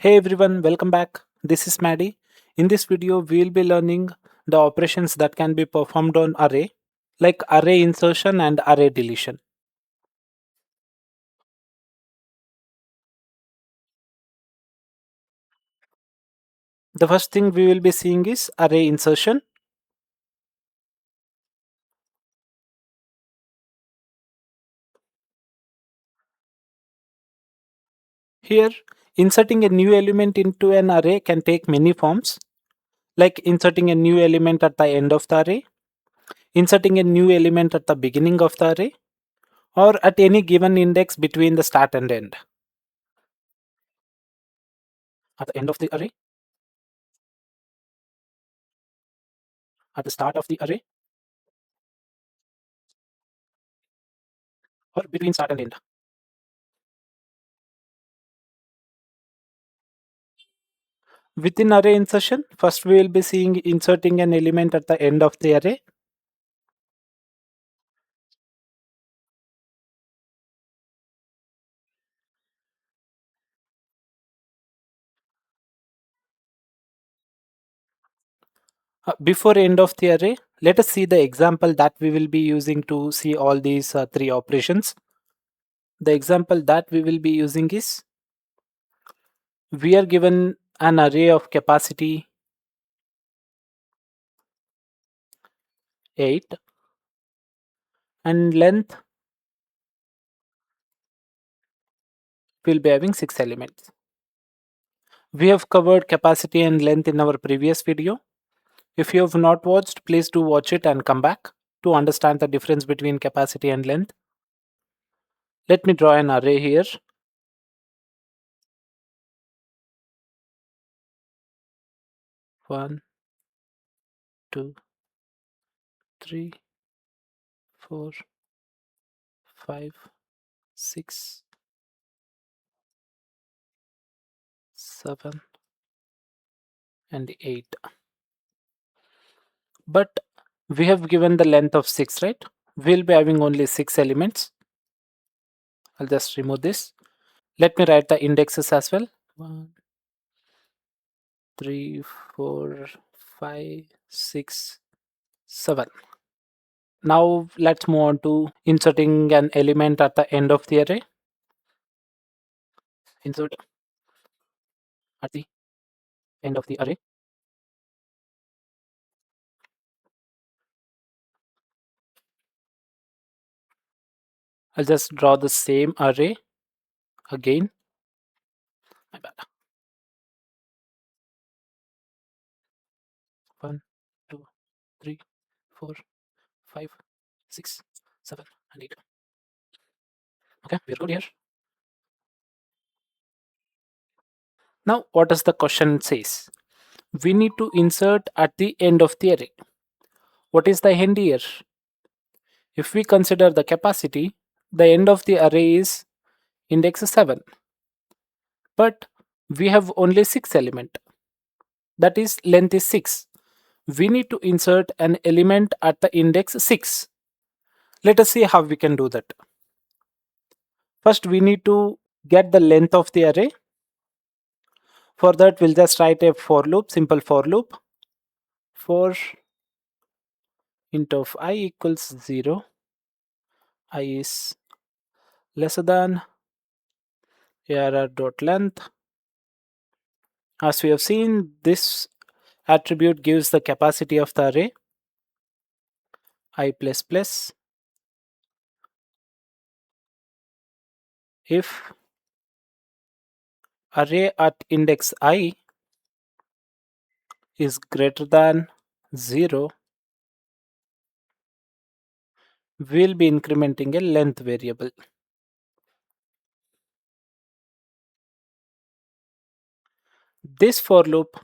Hey everyone, welcome back. This is Maddie. In this video, we'll be learning the operations that can be performed on array, like array insertion and array deletion. The first thing we will be seeing is array insertion. Here, inserting a new element into an array can take many forms, like inserting a new element at the end of the array, inserting a new element at the beginning of the array, or at any given index between the start and end. At the end of the array, at the start of the array, or between start and end. Within array insertion, first we will be seeing inserting an element at the end of the array. Before end of the array, let us see the example that we will be using to see all these three operations. The example that we will be using is, we are given an array of capacity 8 and length will be having 6 elements. We have covered capacity and length in our previous video. If you have not watched, please do watch it and come back to understand the difference between capacity and length. Let me draw an array here. 1, 2, 3, 4, 5, 6, 7, and 8. But we have given the length of 6, right? We'll be having only 6 elements. I'll just remove this. Let me write the indexes as well. 1, 3, 4, 5, 6, 7. Now let's move on to inserting an element at the end of the array. Insert at the end of the array. I'll just draw the same array again. My bad. 1, 2, 3, 4, 5, 6, 7, and 8. Okay, we're good here. Now, what does the question says? We need to insert at the end of the array. What is the end here? If we consider the capacity, the end of the array is index 7. But we have only 6 element. That is, length is 6. We need to insert an element at the index 6. Let us see how we can do that. First, we need to get the length of the array. For that, we'll just write a for loop, simple for loop. For int of I equals 0, I is lesser than arr.length. As we have seen, this attribute gives the capacity of the array I++. If array at index I is greater than 0, we'll be incrementing a length variable. This for loop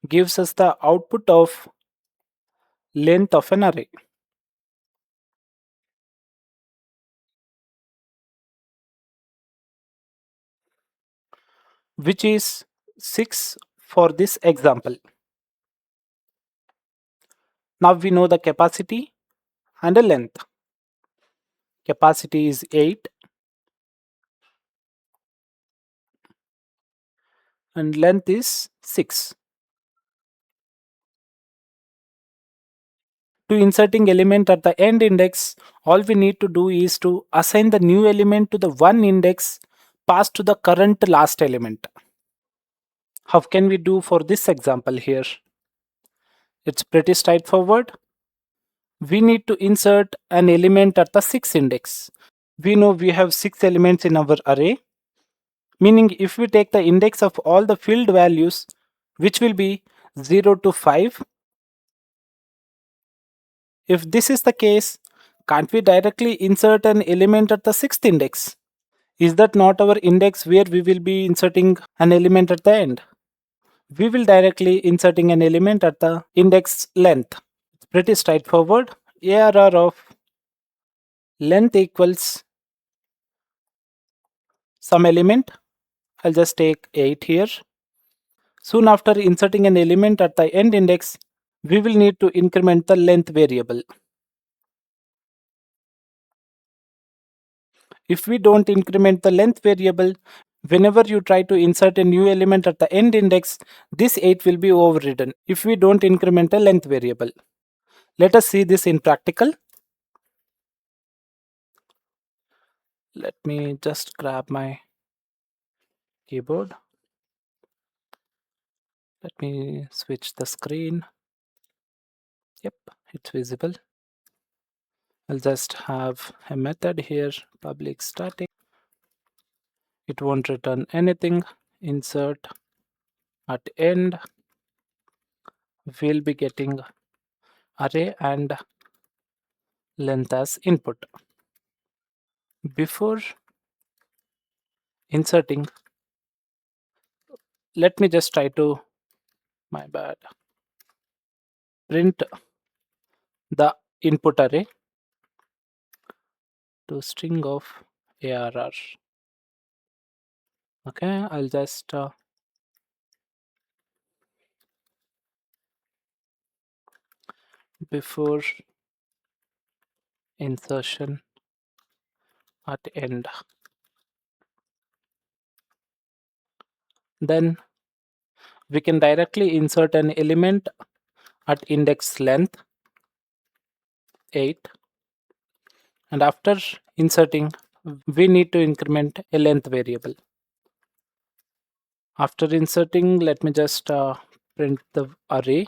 gives us the output of length of an array. Which is 6 for this example. Now we know the capacity and the length. Capacity is 8. and length is 6. To inserting element at the end index, all we need to do is to assign the new element to the one index passed to the current last element. How can we do for this example here? It's pretty straightforward. We need to insert an element at the 6th index. We know we have 6 elements in our array, meaning if we take the index of all the filled values, which will be 0 to 5, if this is the case, can't we directly insert an element at the 6th index? Is that not our index where we will be inserting an element at the end? We will directly inserting an element at the index length. It's pretty straightforward. ARR of length equals some element. I'll just take 8 here. Soon after inserting an element at the end index, we will need to increment the length variable. If we don't increment the length variable, whenever you try to insert a new element at the end index, this 8 will be overridden if we don't increment a length variable. Let us see this in practical. Let me just grab my keyboard. Let me switch the screen. Yep, it's visible. I'll just have a method here, public static. It won't return anything. Insert at end. We'll be getting array and length as input. Before inserting, let me just try to, my bad, print the input array to string of ARR. Okay, I'll just before insertion at end. Then we can directly insert an element at index length 8, and after inserting we need to increment a length variable. After inserting, let me just print the array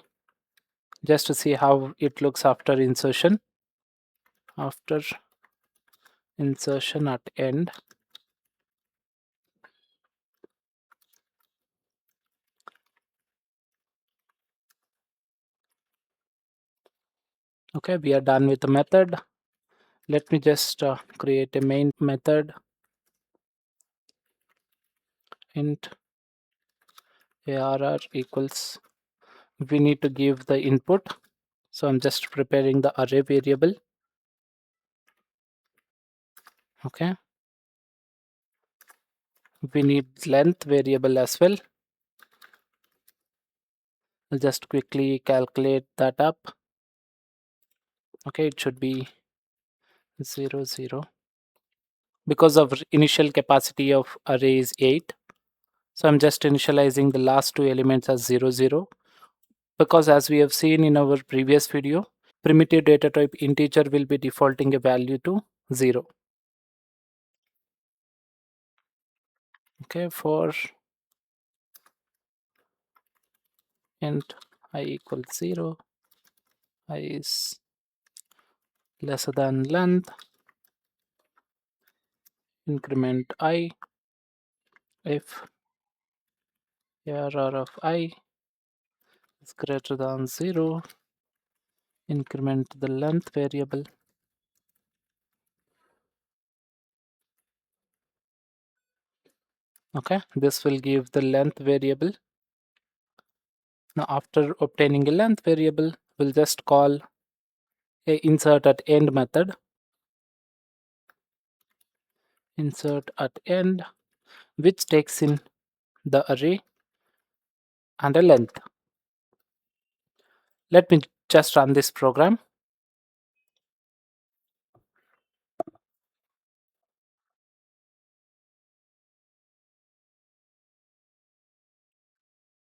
just to see how it looks after insertion. After insertion at end, okay, we are done with the method. Let me just create a main method int arr equals, we need to give the input, so I'm just preparing the array variable. Okay, we need length variable as well. I'll just quickly calculate that up. Okay, it should be 0 0 because of initial capacity of array is 8, so I'm just initializing the last two elements as 0 0, because as we have seen in our previous video, primitive data type integer will be defaulting a value to 0. Okay, for int I equals 0, I is lesser than length, increment I, if arr of I is greater than 0, increment the length variable. Okay, this will give the length variable. Now after obtaining a length variable, we'll just call a insert at end method. Insert at end, which takes in the array and a length. Let me just run this program.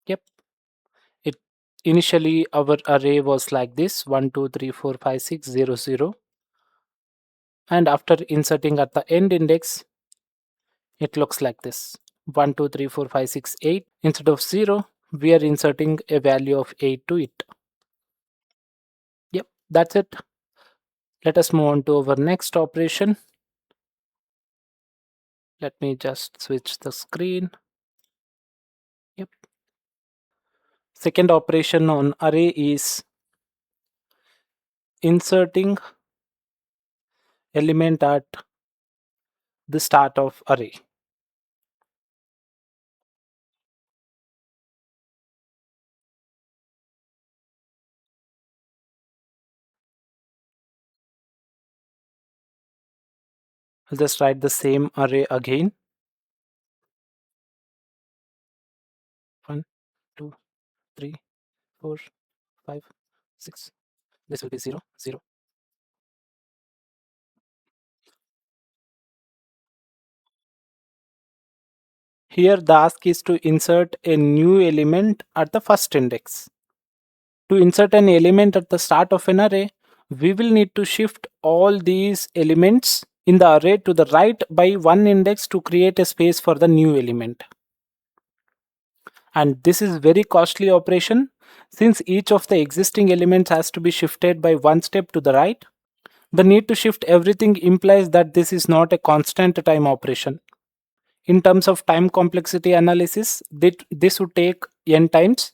Yep. It initially our array was like this 1, 2, 3, 4, 5, 6, 0, 0. And after inserting at the end index, it looks like this 1, 2, 3, 4, 5, 6, 8. Instead of 0, we are inserting a value of 8 to it. Yep, that's it. Let us move on to our next operation. Let me just switch the screen. Yep. Second operation on array is inserting element at the start of array. I'll just write the same array again. 1, 2, 3, 4, 5, 6. This will be 0, 0. Here the ask is to insert a new element at the first index. To insert an element at the start of an array, we will need to shift all these elements in the array to the right by one index to create a space for the new element. And this is very costly operation since each of the existing elements has to be shifted by one step to the right. The need to shift everything implies that this is not a constant time operation. In terms of time complexity analysis, this would take n times.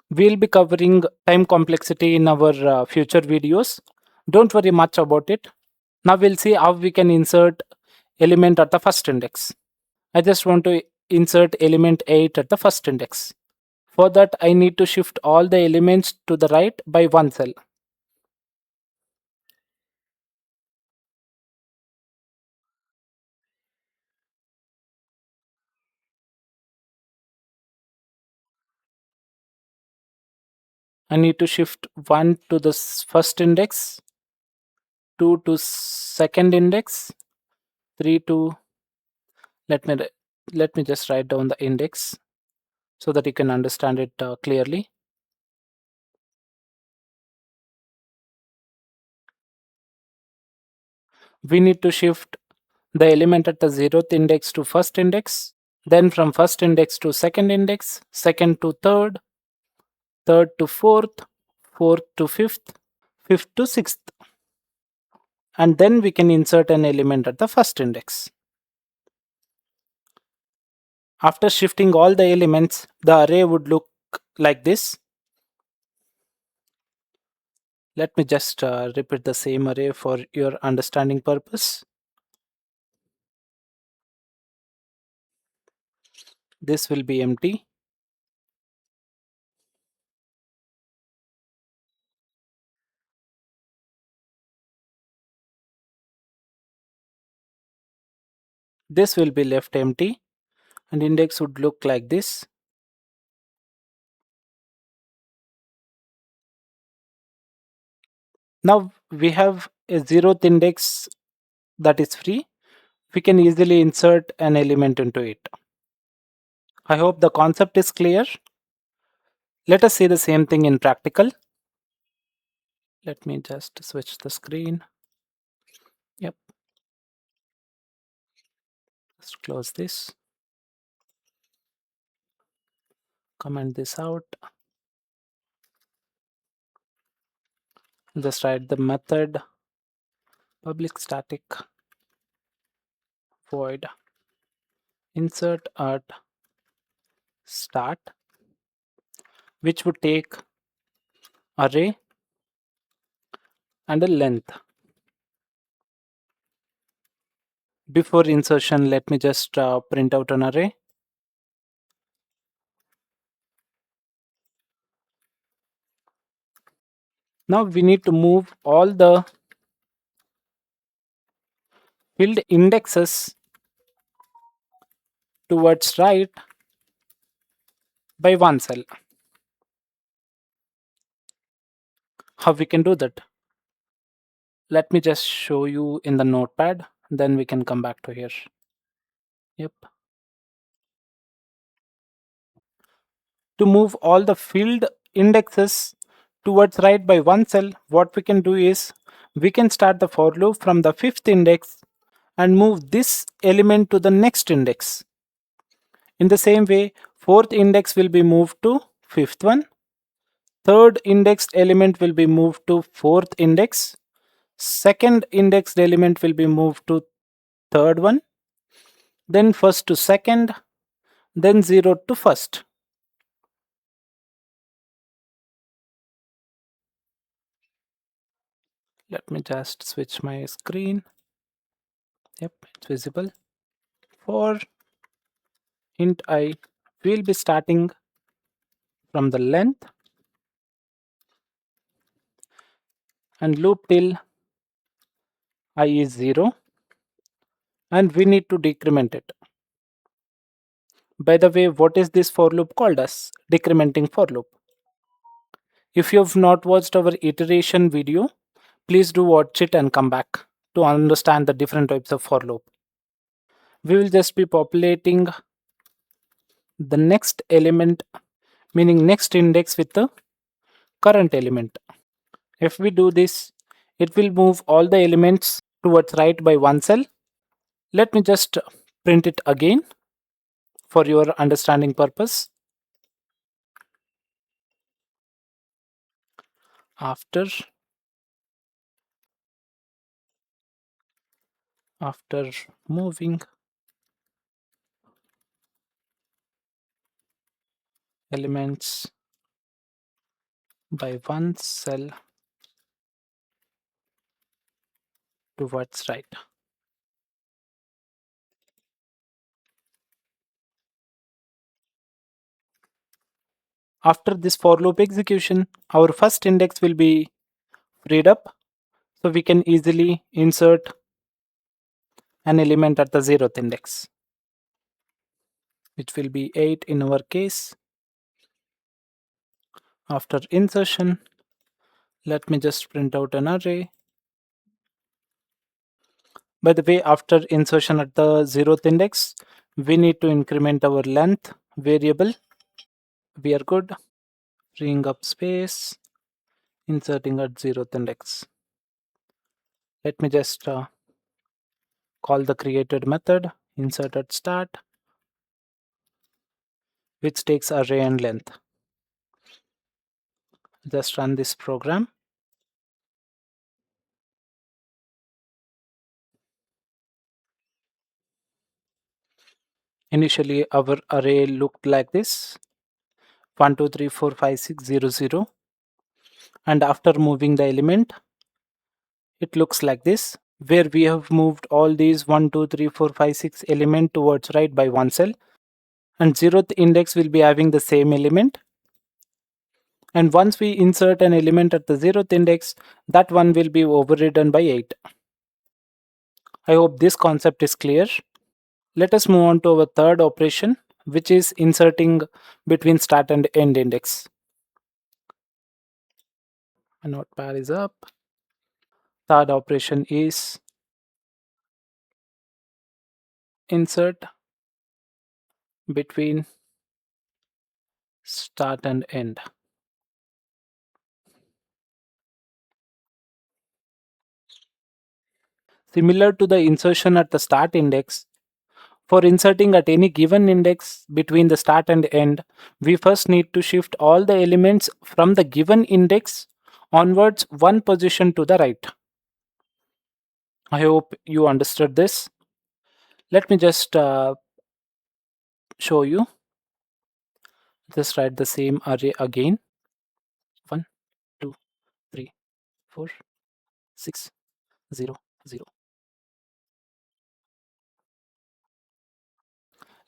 We'll be covering time complexity in our future videos. Don't worry much about it. Now we'll see how we can insert element at the first index. I just want to insert element 8 at the first index. For that, I need to shift all the elements to the right by one cell. I need to shift 1 to the first index, 2 to second index, 3 to let me just write down the index so that you can understand it clearly. We need to shift the element at the 0th index to first index, then from first index to second index, second to third, third to fourth, fourth to fifth, fifth to sixth. And then we can insert an element at the first index. After shifting all the elements, the array would look like this. Let me just repeat the same array for your understanding purpose. This will be empty. This will be left empty and index would look like this. Now we have a 0th index that is free. We can easily insert an element into it. I hope the concept is clear. Let us see the same thing in practical. Let me just switch the screen. Yep. Let's close this. Comment this out. Just write the method public static void insert at start, which would take array and a length. Before insertion, let me just print out an array. Now we need to move all the field indexes towards right by one cell. How we can do that? Let me just show you in the notepad, then we can come back to here. Yep. To move all the filled indexes towards right by one cell, what we can do is we can start the for loop from the fifth index and move this element to the next index. In the same way, fourth index will be moved to fifth one, third indexed element will be moved to fourth index, second indexed element will be moved to third one, then first to second, then 0 to first. Let me just switch my screen. Yep, it's visible. For int I, we'll be starting from the length and loop till I is 0, and we need to decrement it. By the way, what is this for loop called as? Decrementing for loop. If you have not watched our iteration video, please do watch it and come back to understand the different types of for loop. We will just be populating the next element, meaning next index, with the current element. If we do this, it will move all the elements towards right by one cell. Let me just print it again for your understanding purpose. After moving elements by one cell towards right. After this for loop execution, our first index will be freed up, so we can easily insert an element at the 0th index, which will be 8 in our case. After insertion, let me just print out an array. By the way, after insertion at the 0th index, we need to increment our length variable. We are good. Freeing up space, inserting at 0th index. Let me just call the created method insert at start, which takes array and length. Just run this program. Initially, our array looked like this: 1 2 3 4 5 6 0 0, and after moving the element, it looks like this, where we have moved all these 1 2 3 4 5 6 element towards right by one cell, and 0th index will be having the same element. And once we insert an element at the 0th index, that one will be overridden by 8. I hope this concept is clear. Let us move on to our third operation, which is inserting between start and end index. My notepad is up. Third operation is insert between start and end. Similar to the insertion at the start index, for inserting at any given index between the start and end, we first need to shift all the elements from the given index onwards one position to the right. I hope you understood this. Let me just show you. Just write the same array again. 1 2 3 4 6 0 0.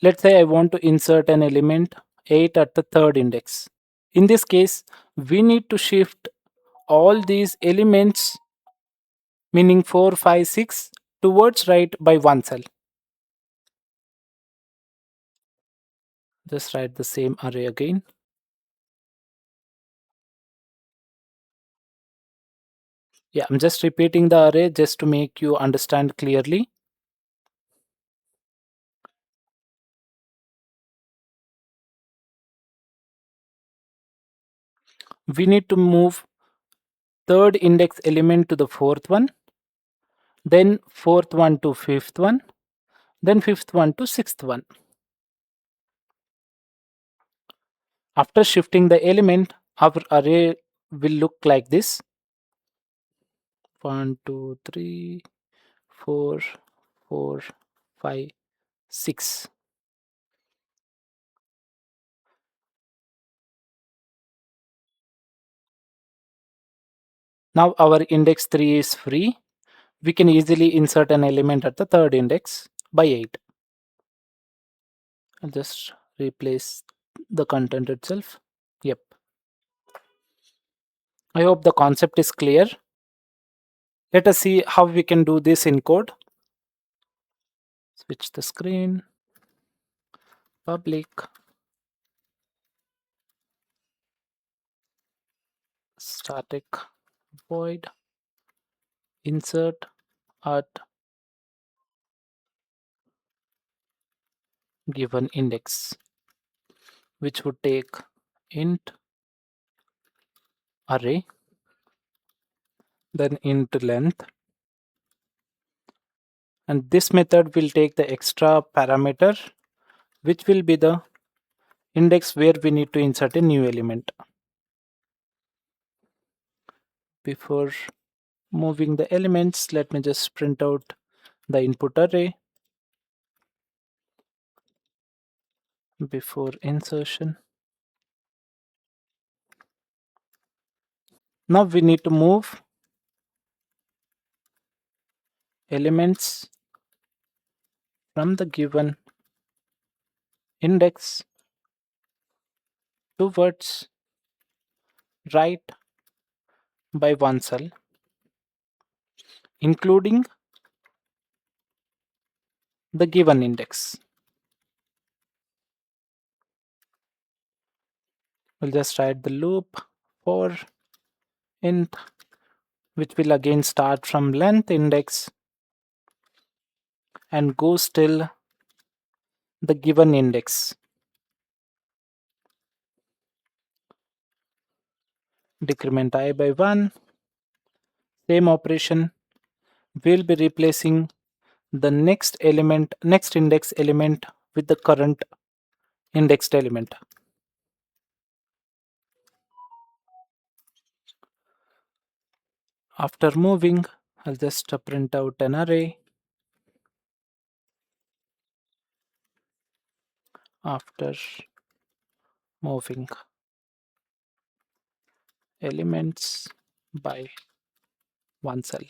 Let's say I want to insert an element 8 at the third index. In this case, we need to shift all these elements, meaning 4 5 6, towards right by one cell. Just write the same array again. Yeah, I'm just repeating the array just to make you understand clearly. We need to move third index element to the fourth one, then fourth one to fifth one, then fifth one to sixth one. After shifting the element, our array will look like this: 1, 2, 3, 4, 4, 5, 6. Now our index 3 is free. We can easily insert an element at the third index by 8. I'll just replace the content itself. Yep. I hope the concept is clear. Let us see how we can do this in code. Switch the screen. Public static void insert at given index, which would take int array, then int length, and this method will take the extra parameter, which will be the index where we need to insert a new element. Before moving the elements, let me just print out the input array before insertion. Now we need to move elements from the given index towards right by one cell, including the given index. We'll just write the loop for int, which will again start from length index and goes till the given index. Decrement I by 1. Same operation. We'll be replacing the next index element with the current indexed element. After moving, I'll just print out an array. After moving elements by one cell.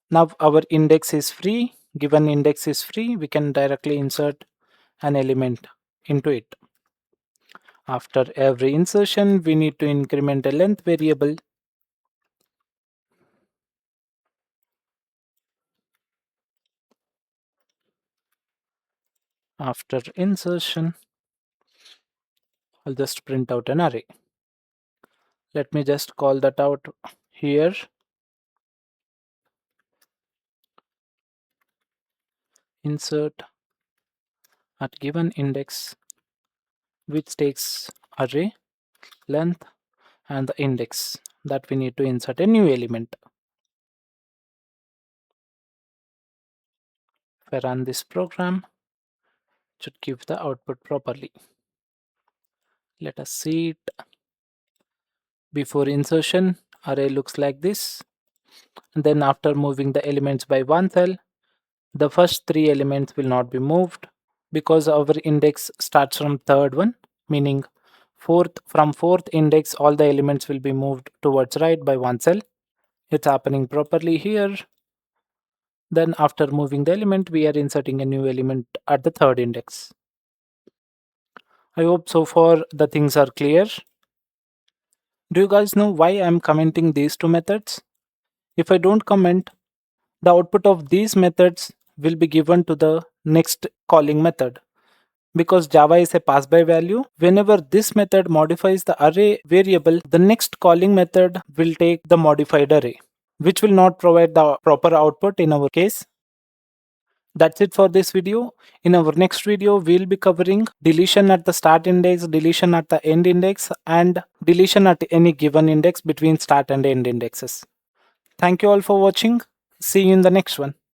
Now our index is free. Given index is free, we can directly insert an element into it. After every insertion, we need to increment a length variable. After insertion, I'll just print out an array. Let me just call that out here. Insert at given index, which takes array, length, and the index that we need to insert a new element. If I run this program, it should give the output properly. Let us see it. Before insertion, array looks like this. And then after moving the elements by one cell, the first three elements will not be moved because our index starts from third one, meaning from fourth index all the elements will be moved towards right by one cell. It's happening properly here. Then after moving the element, we are inserting a new element at the third index. I hope so far the things are clear. Do you guys know why I'm commenting these two methods? If I don't comment, the output of these methods will be given to the next calling method. Because Java is a pass by value, whenever this method modifies the array variable, the next calling method will take the modified array, which will not provide the proper output in our case. That's it for this video. In our next video, we'll be covering deletion at the start index, deletion at the end index, and deletion at any given index between start and end indexes. Thank you all for watching. See you in the next one.